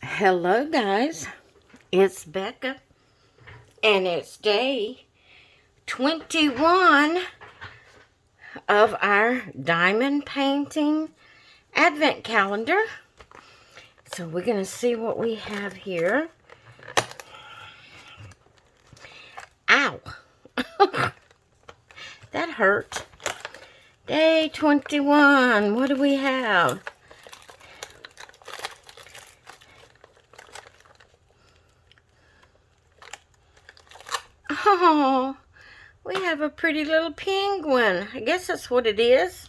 Hello guys, it's Becca and it's day 21 of our diamond painting advent calendar. So we're going to see what we have here. Ow! That hurt. Day 21, what do we have? Oh, we have a pretty little penguin. I guess that's what it is.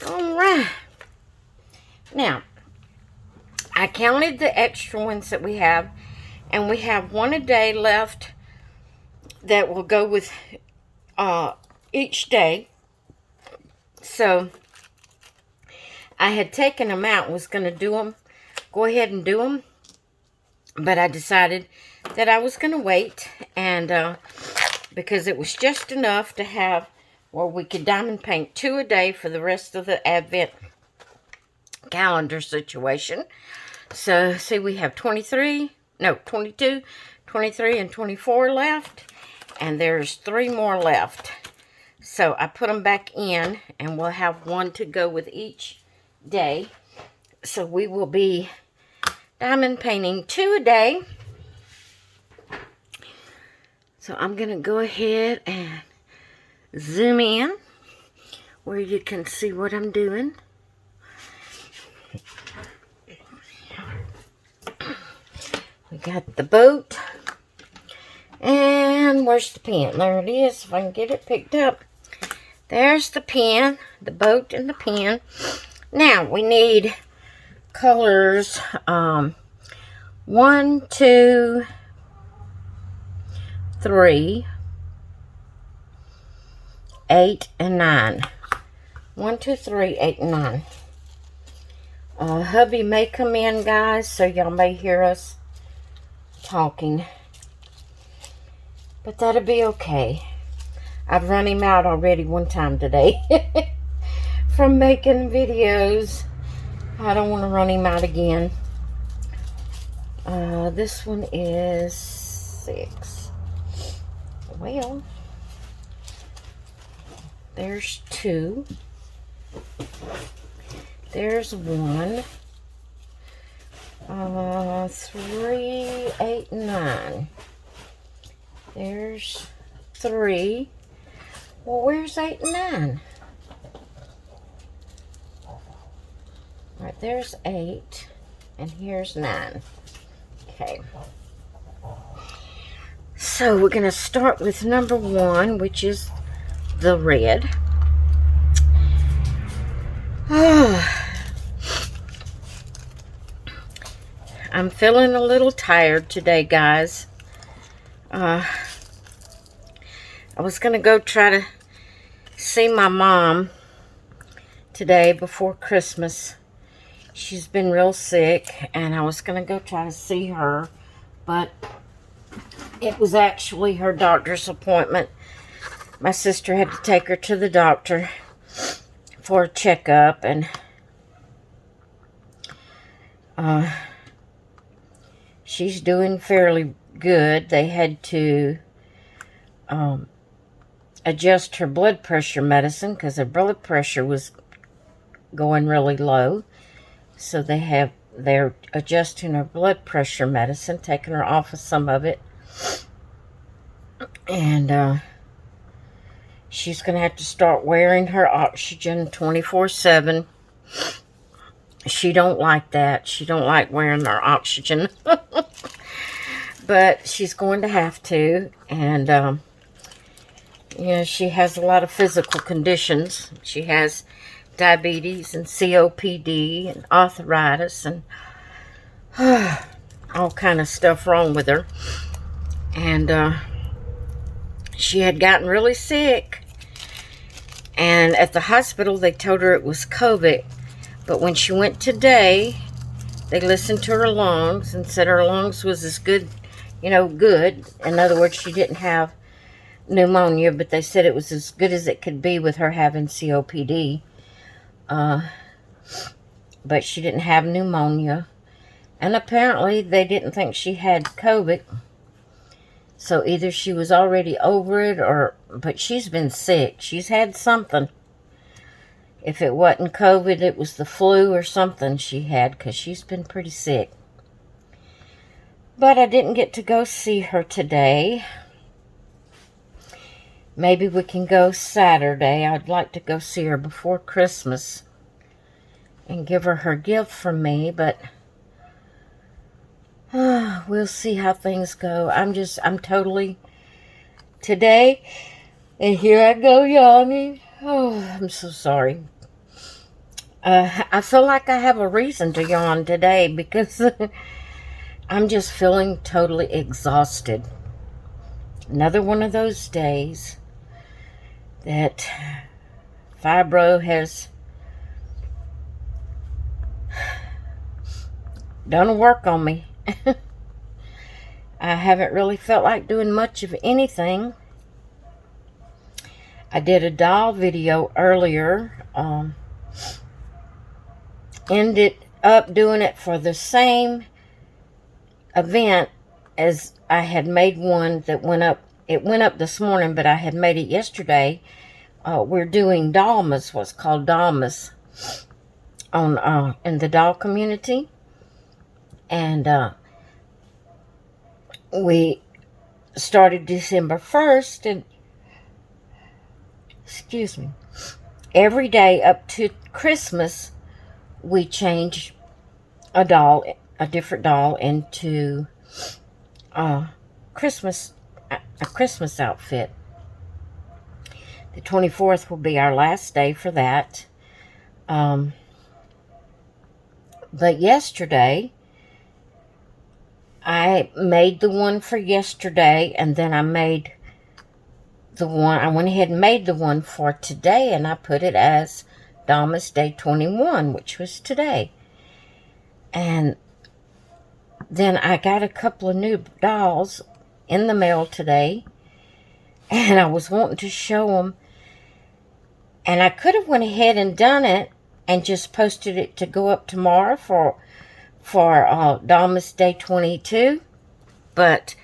All right. Now, I counted the extra ones that we have, and we have one a day left that will go with each day. So, I had taken them out, was going to go ahead and do them, but I decided that I was going to wait, and because it was just enough to have where we could diamond paint 2 a day for the rest of the advent calendar situation. So, see, we have 22, 23, and 24 left, and there's 3 more left. So, I put them back in, and we'll have one to go with each day. So, we will be diamond painting 2 a day. So I'm going to go ahead and zoom in where you can see what I'm doing. We got the boat. And where's the pen? There it is, if I can get it picked up. There's the pen, the boat and the pen. Now we need colors 1, 2, 3, 8, and 9. 1, 2, 3, 8, and 9. Hubby may come in, guys, so y'all may hear us talking. But that'll be okay. I've run him out already one time today from making videos. I don't want to run him out again. This one is 6. Well, there's 2. There's 1. 3, 8, 9. There's 3. Well, where's 8 and 9? Alright, there's 8. And here's 9. Okay. So we're going to start with number 1, which is the red. I'm feeling a little tired today, guys. I was going to go try to see my mom today before Christmas. She's been real sick, and I was going to go try to see her, but it was actually her doctor's appointment. My sister had to take her to the doctor for a checkup, and she's doing fairly good. They had to adjust her blood pressure medicine because her blood pressure was going really low. So they're adjusting her blood pressure medicine, taking her off of some of it. And she's going to have to start wearing her oxygen 24/7. She don't like that. She don't like wearing her oxygen. But she's going to have to. And, she has a lot of physical conditions. She has diabetes and COPD and arthritis and all kind of stuff wrong with her. And she had gotten really sick, and at the hospital they told her it was COVID, but when she went today, they listened to her lungs and said her lungs was as good, good. In other words, she didn't have pneumonia, but they said it was as good as it could be with her having COPD. But she didn't have pneumonia. And apparently they didn't think she had COVID. So either she was already over it but she's been sick. She's had something. If it wasn't COVID, it was the flu or something she had, because she's been pretty sick. But I didn't get to go see her today. Maybe we can go Saturday. I'd like to go see her before Christmas and give her her gift from me, but we'll see how things go. I'm totally, today, and here I go yawning. Oh, I'm so sorry. I feel like I have a reason to yawn today because I'm just feeling totally exhausted. Another one of those days that fibro has done work on me. I haven't really felt like doing much of anything. I did a doll video earlier. Ended up doing it for the same event as I had made one that went up. It went up this morning, but I had made it yesterday. We're doing Dalmas, what's called Dalmas, on in the doll community. And we started December 1st, and excuse me, every day up to Christmas, we change a different doll into a Christmas outfit. The 24th will be our last day for that. But yesterday, I made the one for yesterday, and then I went ahead and made the one for today, and I put it as Dalmas Day 21, which was today. And then I got a couple of new dolls in the mail today, and I was wanting to show them. And I could have went ahead and done it and just posted it to go up tomorrow for Dalmas Day 22, but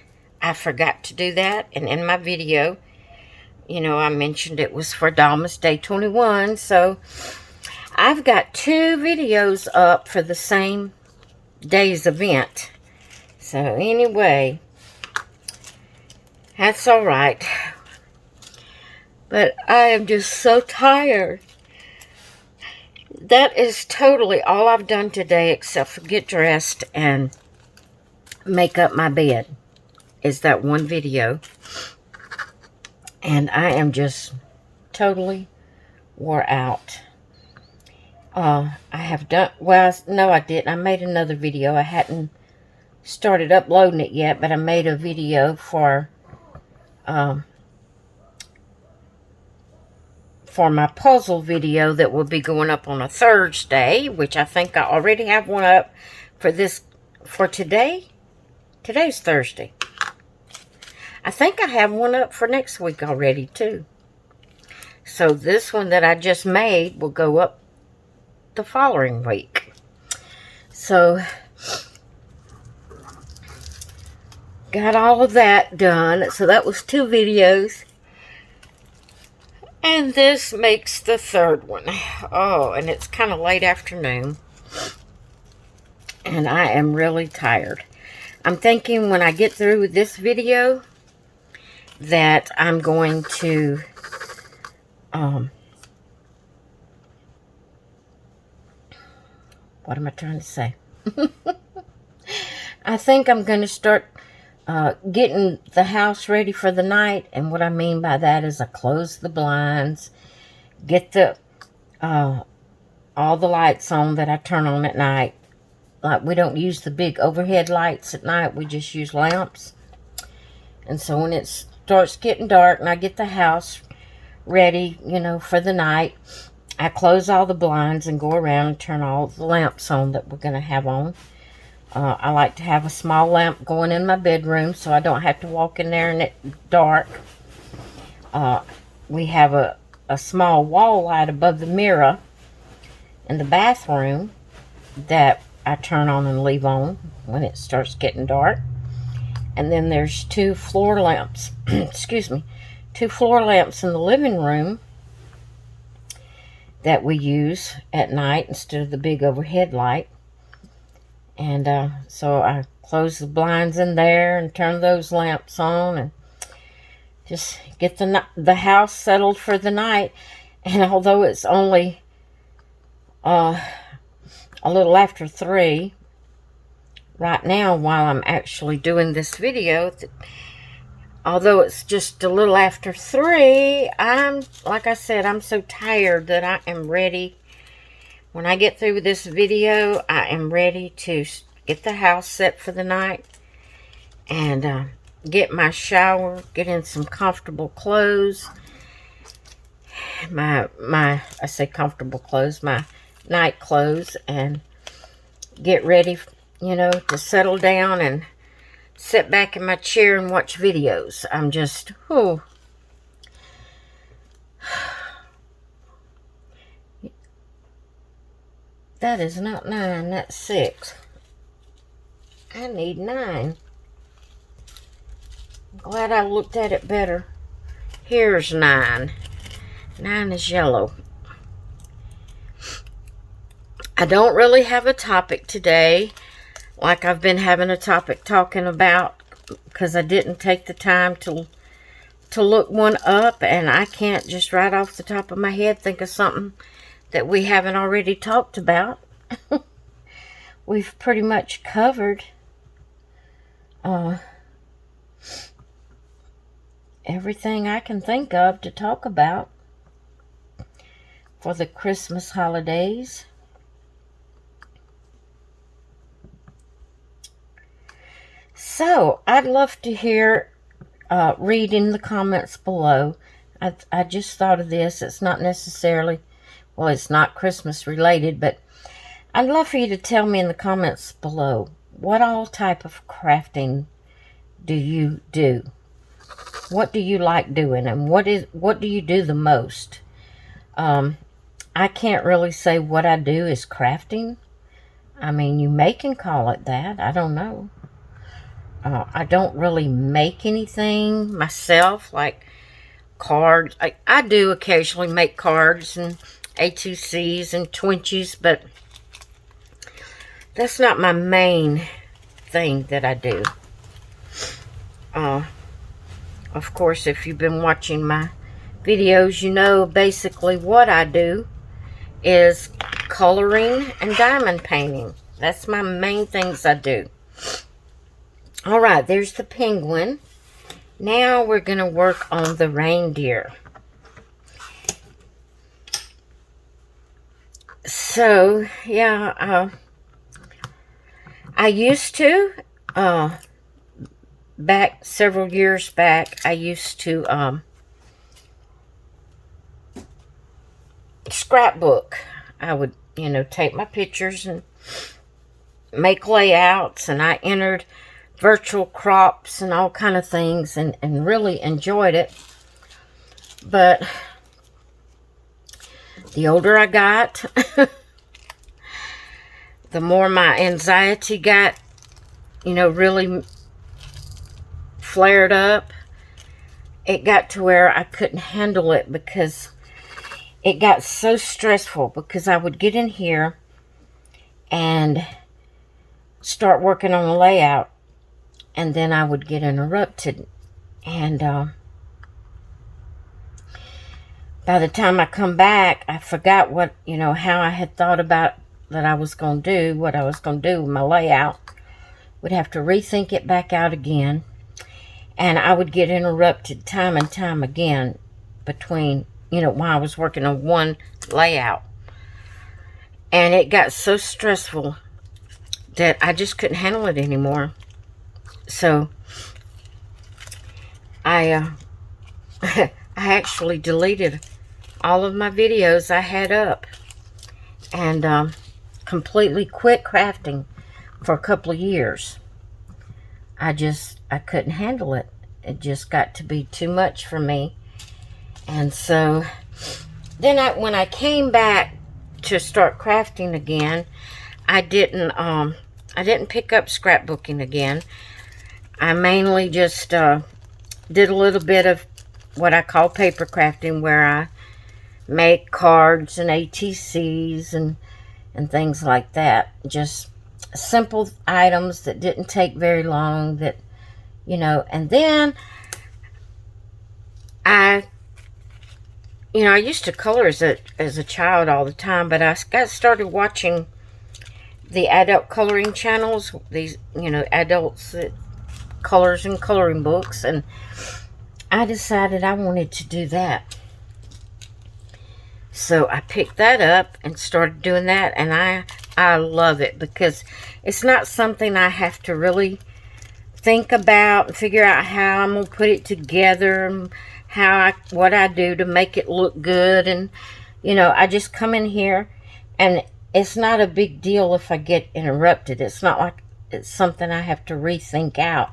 I forgot to do that. And in my video, I mentioned it was for Dalmas Day 21, so I've got 2 videos up for the same day's event. So anyway, that's all right. But I am just so tired. That is totally all I've done today, except for get dressed and make up my bed, is that one video. And I am just totally wore out. I have done, well, no, I didn't. I made another video. I hadn't started uploading it yet, but I made a video for my puzzle video that will be going up on a Thursday, which I think I already have one up for today. Today's Thursday. I think I have one up for next week already, too. So this one that I just made will go up the following week. So, got all of that done. So that was 2 videos. And this makes the 3rd one. Oh, and it's kind of late afternoon. And I am really tired. I'm thinking when I get through with this video that I'm going to what am I trying to say? I think I'm going to start getting the house ready for the night. And what I mean by that is I close the blinds, get the all the lights on that I turn on at night. Like, we don't use the big overhead lights at night. We just use lamps. And so when it starts getting dark and I get the house ready, for the night, I close all the blinds and go around and turn all the lamps on that we're going to have on. I like to have a small lamp going in my bedroom so I don't have to walk in there and it's dark. We have a small wall light above the mirror in the bathroom that I turn on and leave on when it starts getting dark. And then there's 2 floor lamps, excuse me, 2 floor lamps in the living room that we use at night instead of the big overhead light. And so I close the blinds in there and turn those lamps on and just get the house settled for the night. And although it's only a little after 3 right now while I'm actually doing this video, although it's just a little after 3, like I said, I'm so tired that I am ready. When I get through with this video, I am ready to get the house set for the night and get my shower, get in some comfortable clothes. I say comfortable clothes, my night clothes, and get ready, to settle down and sit back in my chair and watch videos. I'm just, that is not 9, that's 6. I need 9. I'm glad I looked at it better. Here's 9. 9 is yellow. I don't really have a topic today, like I've been having a topic talking about, because I didn't take the time to look one up, and I can't just right off the top of my head think of something that we haven't already talked about. We've pretty much covered everything I can think of to talk about for the Christmas holidays. So, I'd love to read in the comments below. I just thought of this. It's not necessarily, well, it's not Christmas related, but I'd love for you to tell me in the comments below, what all type of crafting do you do? What do you like doing, and what do you do the most? I can't really say what I do is crafting. I mean, you may can call it that. I don't know. I don't really make anything myself, like cards. I do occasionally make cards and A2Cs and Twinchies, but that's not my main thing that I do. Of course, if you've been watching my videos, you know basically what I do is coloring and diamond painting. That's my main things I do. Alright, there's the penguin. Now we're going to work on the reindeer. So, yeah, I used to, several years back, I used to scrapbook. I would, take my pictures and make layouts, and I entered virtual crops and all kind of things, and really enjoyed it. But the older I got, the more my anxiety got, really flared up. It got to where I couldn't handle it, because it got so stressful, because I would get in here and start working on a layout, and then I would get interrupted, and by the time I come back, I forgot what, how I had thought about that I was going to do, what I was going to do with my layout. Would have to rethink it back out again, and I would get interrupted time and time again between, while I was working on one layout. And it got so stressful that I just couldn't handle it anymore. So I actually deleted all of my videos I had up, and completely quit crafting for a couple of years. I couldn't handle it. It just got to be too much for me. And so then when I came back to start crafting again, I didn't pick up scrapbooking again. I mainly just did a little bit of what I call paper crafting, where I make cards and ATCs and things like that. Just simple items that didn't take very long, that, you know. And then I used to color as a child all the time, but I got started watching the adult coloring channels, these, adults that colors and coloring books, and I decided I wanted to do that. So I picked that up and started doing that, and I love it, because it's not something I have to really think about and figure out how I'm going to put it together, and what I do to make it look good. And, I just come in here, and it's not a big deal if I get interrupted. It's not like it's something I have to rethink out.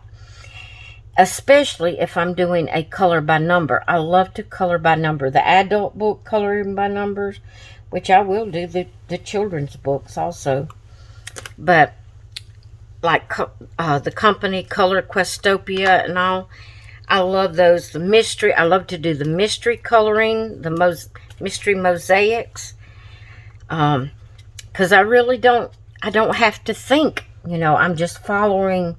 Especially if I'm doing a color by number. I love to color by number. The adult book coloring by numbers, which I will do the children's books also. But like the company Color Questopia and all, I love those. The mystery, I love to do the mystery coloring, the mystery mosaics. Because I really don't have to think. I'm just following,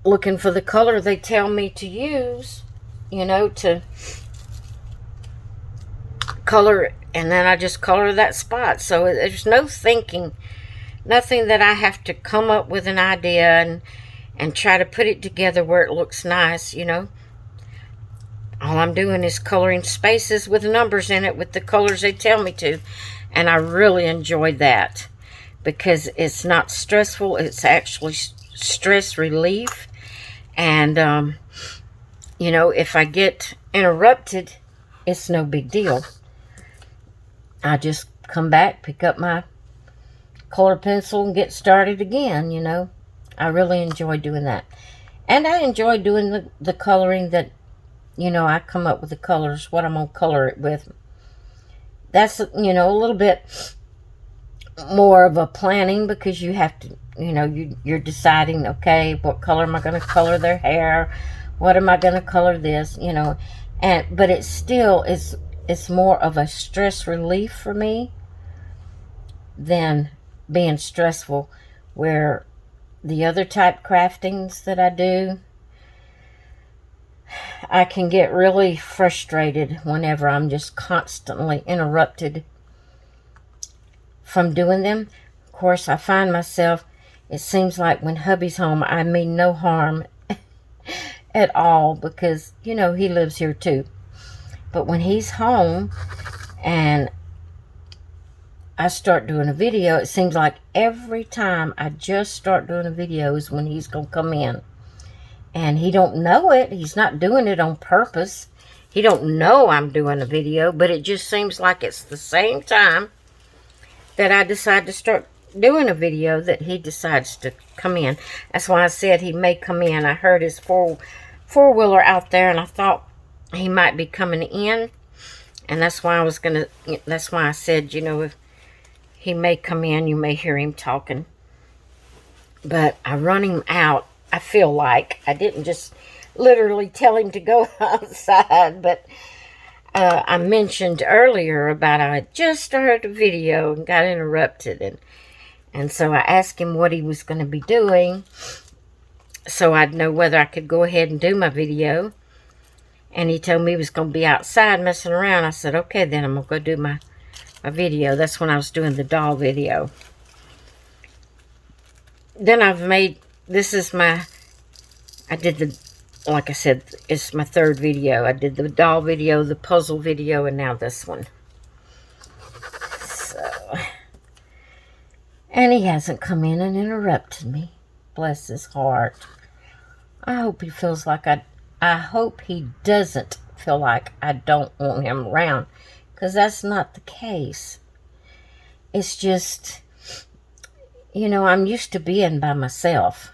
looking for the color they tell me to use, to color, and then I just color that spot. So there's no thinking, nothing that I have to come up with an idea and try to put it together where it looks nice, All I'm doing is coloring spaces with numbers in it with the colors they tell me to, and I really enjoyed that, because it's not stressful. It's actually stress relief. And, if I get interrupted, it's no big deal. I just come back, pick up my color pencil, and get started again, I really enjoy doing that. And I enjoy doing the coloring that, I come up with the colors, what I'm going to color it with. That's, a little bit more of a planning, because you have to, you're deciding, okay, what color am I going to color their hair? What am I going to color this? But it still is, it's more of a stress relief for me than being stressful, where the other type craftings that I do, I can get really frustrated whenever I'm just constantly interrupted from doing them. Of course, I find myself, it seems like when hubby's home, I mean no harm at all, because, he lives here too. But when he's home and I start doing a video, it seems like every time I just start doing a video is when he's going to come in. And he don't know it. He's not doing it on purpose. He don't know I'm doing a video, but it just seems like it's the same time that I decide to start doing a video that he decides to come in. That's why I said he may come in. I heard his four-wheeler out there, and I thought he might be coming in. And that's why that's why I said, if he may come in, you may hear him talking. But I run him out, I feel like. I didn't just literally tell him to go outside, but I mentioned earlier about I had just started a video and got interrupted, and so I asked him what he was going to be doing, so I'd know whether I could go ahead and do my video. And he told me he was going to be outside messing around. I said, okay, then I'm going to go do my video. That's when I was doing the doll video. Then like I said, it's my third video. I did the doll video, the puzzle video, and now this one. So, and he hasn't come in and interrupted me. Bless his heart. I hope he feels like I hope he doesn't feel like I don't want him around, because that's not the case. It's just, I'm used to being by myself.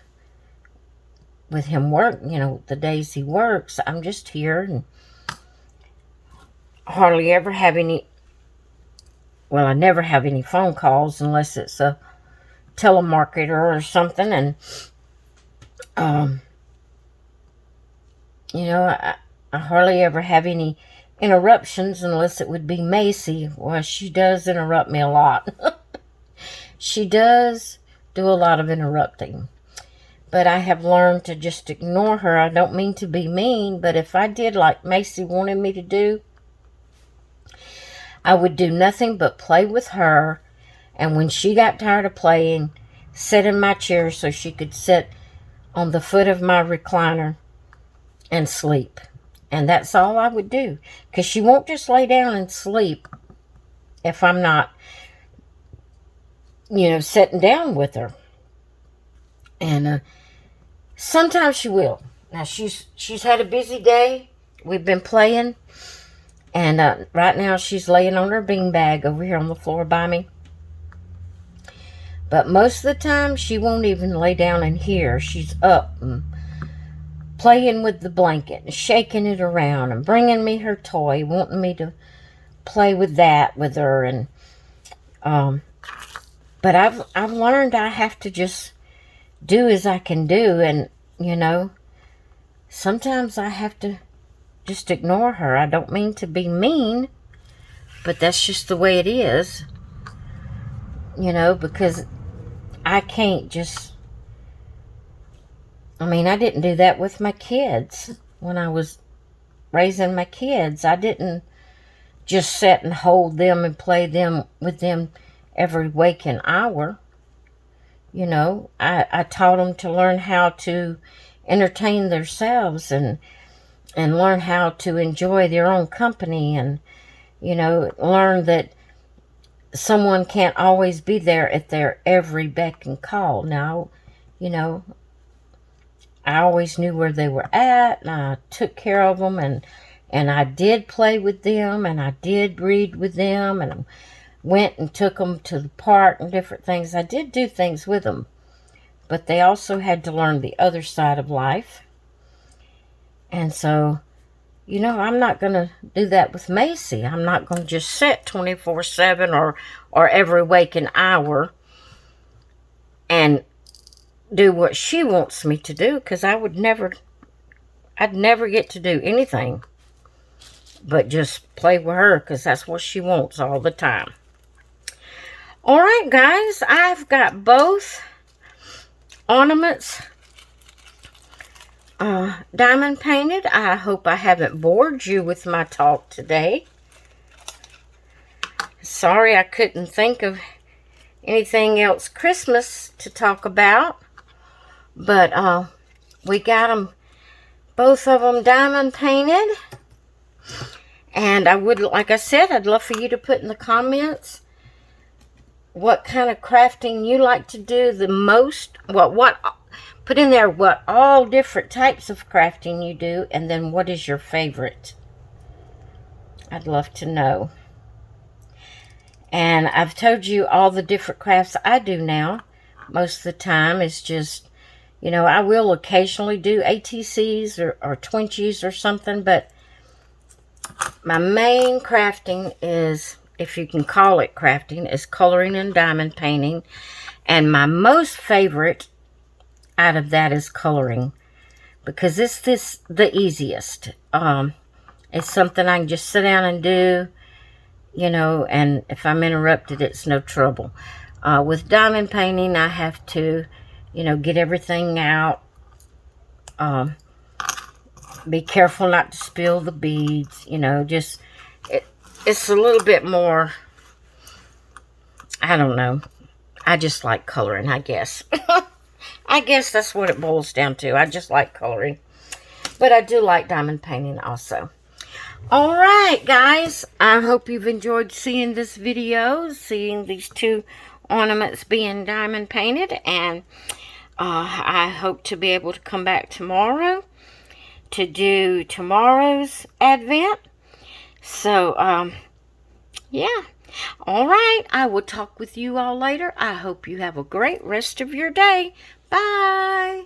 With him the days he works, I'm just here and hardly ever have any well, I never have any phone calls unless it's a telemarketer or something. And, you know, I hardly ever have any interruptions unless it would be Macy. Well, she does interrupt me a lot. She does do a lot of interrupting. But I have learned to just ignore her. I don't mean to be mean, but if I did like Macy wanted me to do, I would do nothing but play with her. And when she got tired of playing, sit in my chair so she could sit on the foot of my recliner and sleep. And that's all I would do. Because she won't just lay down and sleep if I'm not, you know, sitting down with her. And sometimes she will. Now, she's had a busy day. We've been playing. And right now she's laying on her beanbag over here on the floor by me. But most of the time, she won't even lay down in here. She's up and playing with the blanket and shaking it around and bringing me her toy, wanting me to play with that with her. And but I've learned I have to just do as I can do. And, you know, sometimes I have to just ignore her. I don't mean to be mean, but that's just the way it is. You know, because I can't just... I mean, I didn't do that with my kids. When I was raising my kids, I didn't just sit and hold them and play with them every waking hour. You know, I taught them to learn how to entertain themselves and learn how to enjoy their own company, and, you know, learn that someone can't always be there at their every beck and call. Now, you know, I always knew where they were at, and I took care of them, and I did play with them, and I did read with them, and went and took them to the park and different things. I did do things with them, but they also had to learn the other side of life. And so, you know, I'm not going to do that with Macy. I'm not going to just sit 24/7 or every waking hour and do what she wants me to do, because I'd never get to do anything but just play with her, because that's what she wants all the time. All right, guys, I've got both ornaments diamond painted. I hope I haven't bored you with my talk today. Sorry I couldn't think of anything else Christmas to talk about. But we got them, both of them diamond painted. And I would, like I said, I'd love for you to put in the comments what kind of crafting you like to do the most. Put in there what all different types of crafting you do, and then what is your favorite. I'd love to know. And I've told you all the different crafts I do now. Most of the time it's just, you know, I will occasionally do ATCs or Twinchies or something, but my main crafting is, if you can call it crafting, is coloring and diamond painting. And my most favorite out of that is coloring, because it's the easiest. It's something I can just sit down and do, you know, and if I'm interrupted, it's no trouble. With diamond painting, I have to, you know, get everything out. Be careful not to spill the beads, you know, just, it's a little bit more, I don't know. I just like coloring, I guess. I guess that's what it boils down to. I just like coloring. But I do like diamond painting also. All right, guys. I hope you've enjoyed seeing this video, seeing these two ornaments being diamond painted. And I hope to be able to come back tomorrow to do tomorrow's advent. So, yeah. All right. I will talk with you all later. I hope you have a great rest of your day. Bye.